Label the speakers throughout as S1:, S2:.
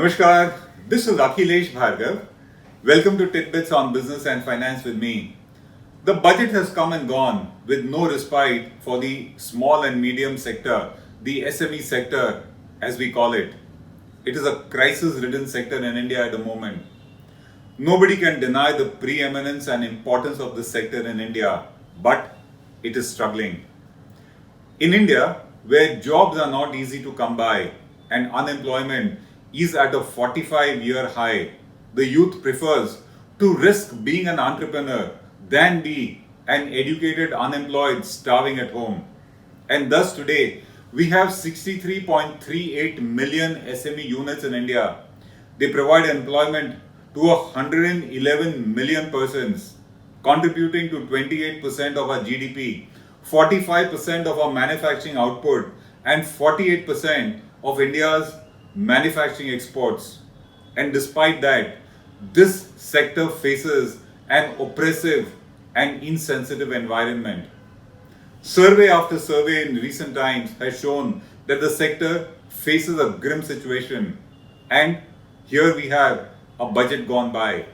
S1: Namaskar, this is Akhilesh Bhargava. Welcome to Tit-Bits on Business and Finance with me. The budget has come and gone with no respite for the small and medium sector, the SME sector as we call it. It is a crisis-ridden sector in India at the moment. Nobody can deny the preeminence and importance of this sector in India, but it is struggling. In India, where jobs are not easy to come by and unemployment is at a 45-year high, the youth prefers to risk being an entrepreneur than be an educated unemployed starving at home. And thus today, we have 63.38 million SME units in India. They provide employment to 111 million persons, contributing to 28% of our GDP, 45% of our manufacturing output, and 48% of India's manufacturing exports. And despite that, this sector faces an oppressive and insensitive environment. Survey after survey in recent times has shown that the sector faces a grim situation, and here we have a budget gone by.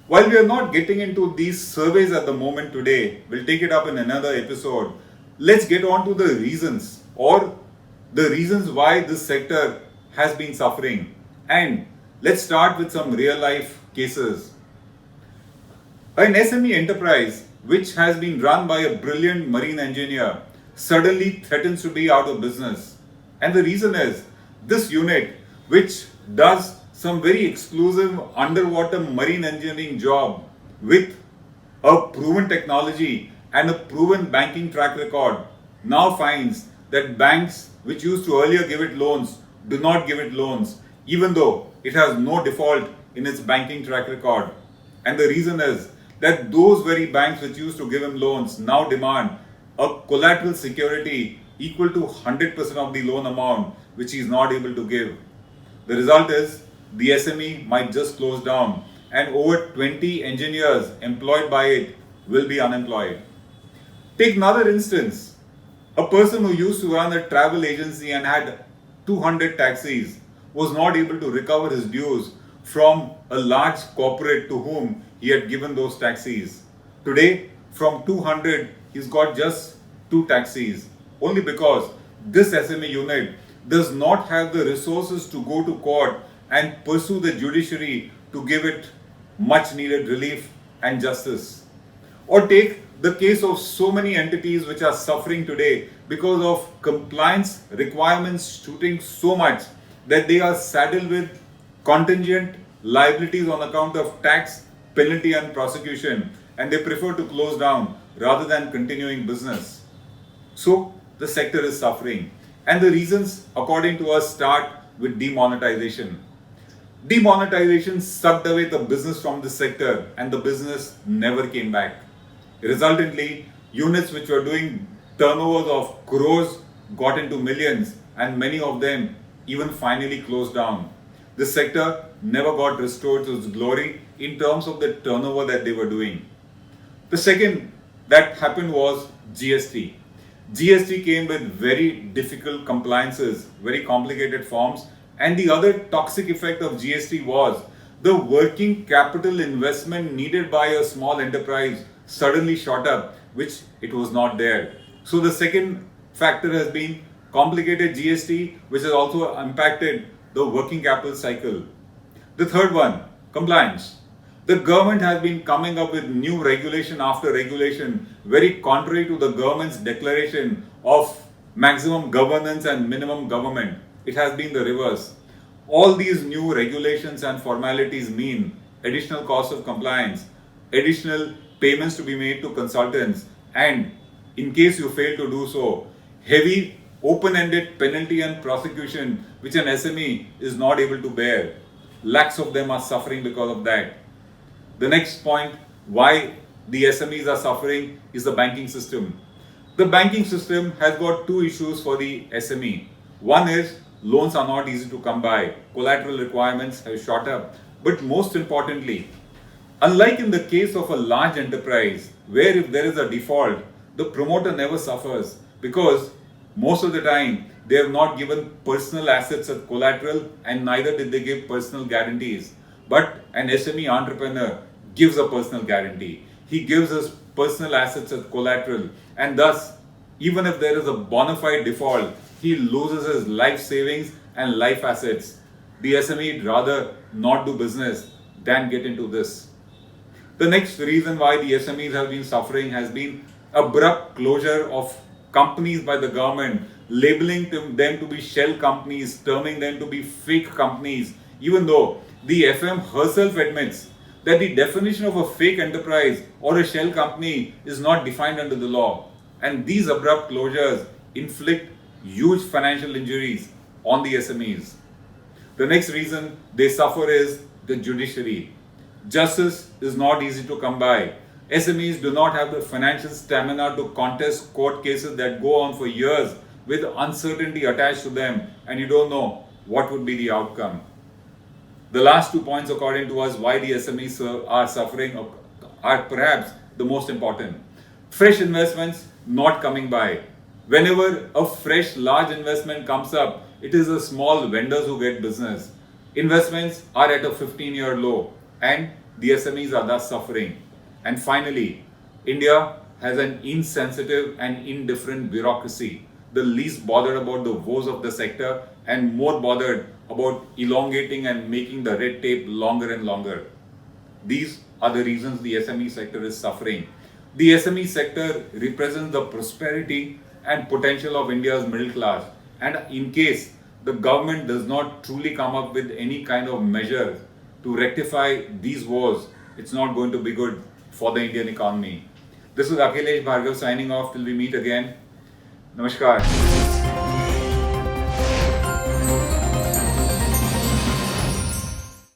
S1: While we are not getting into these surveys at the moment today, we'll take it up in another episode. Let's get on to the reasons why this sector has been suffering. And let's start with some real life cases. An SME enterprise which has been run by a brilliant marine engineer suddenly threatens to be out of business. And the reason is this unit, which does some very exclusive underwater marine engineering job with a proven technology and a proven banking track record, now finds that banks which used to earlier give it loans do not give it loans, even though it has no default in its banking track record. And the reason is that those very banks which used to give him loans now demand a collateral security equal to 100% of the loan amount, which he is not able to give. The result is the SME might just close down, and over 20 engineers employed by it will be unemployed. Take another instance. A person who used to run a travel agency and had 200 taxis was not able to recover his dues from a large corporate to whom he had given those taxis. Today, from 200, he's got just 2 taxis, only because this SME unit does not have the resources to go to court and pursue the judiciary to give it much needed relief and justice. Or take the case of so many entities which are suffering today because of compliance requirements shooting so much that they are saddled with contingent liabilities on account of tax, penalty and prosecution, and they prefer to close down rather than continuing business. So the sector is suffering, and the reasons according to us start with demonetization. Demonetization sucked away the business from the sector and the business never came back. Resultantly, units which were doing turnovers of crores got into millions, and many of them even finally closed down. The sector never got restored to its glory in terms of the turnover that they were doing. The second that happened was GST. GST came with very difficult compliances, very complicated forms, and the other toxic effect of GST was the working capital investment needed by a small enterprise suddenly shot up, which it was not there. So the second factor has been complicated GST, which has also impacted the working capital cycle. The third one, compliance. The government has been coming up with new regulation after regulation, very contrary to the government's declaration of maximum governance and minimum government. It has been the reverse. All these new regulations and formalities mean additional cost of compliance, additional payments to be made to consultants, and in case you fail to do so, heavy open-ended penalty and prosecution which an SME is not able to bear. Lakhs of them are suffering because of that. The next point why the SMEs are suffering is the banking system. The banking system has got 2 issues for the SME. One is loans are not easy to come by, collateral requirements have shot up, but most importantly, unlike in the case of a large enterprise, where if there is a default, the promoter never suffers because Most of the time, they have not given personal assets as collateral and neither did they give personal guarantees. But an SME entrepreneur gives a personal guarantee. He gives us personal assets as collateral, and thus, even if there is a bona fide default, he loses his life savings and life assets. The SME would rather not do business than get into this. The next reason why the SMEs have been suffering has been abrupt closure of companies by the government, labeling them to be shell companies, terming them to be fake companies, even though the FM herself admits that the definition of a fake enterprise or a shell company is not defined under the law. And these abrupt closures inflict huge financial injuries on the SMEs. The next reason they suffer is the judiciary. Justice is not easy to come by. SMEs do not have the financial stamina to contest court cases that go on for years with uncertainty attached to them, and you don't know what would be the outcome. The last 2 points, according to us, why the SMEs are suffering are perhaps the most important. Fresh investments not coming by. Whenever a fresh large investment comes up, it is the small vendors who get business. Investments are at a 15-year low and the SMEs are thus suffering. And finally, India has an insensitive and indifferent bureaucracy, the least bothered about the woes of the sector and more bothered about elongating and making the red tape longer and longer. These are the reasons the SME sector is suffering. The SME sector represents the prosperity and potential of India's middle class. And in case the government does not truly come up with any kind of measure to rectify these woes, it's not going to be good for the Indian economy. This is Akhilesh Bhargava signing off till we meet again. Namaskar.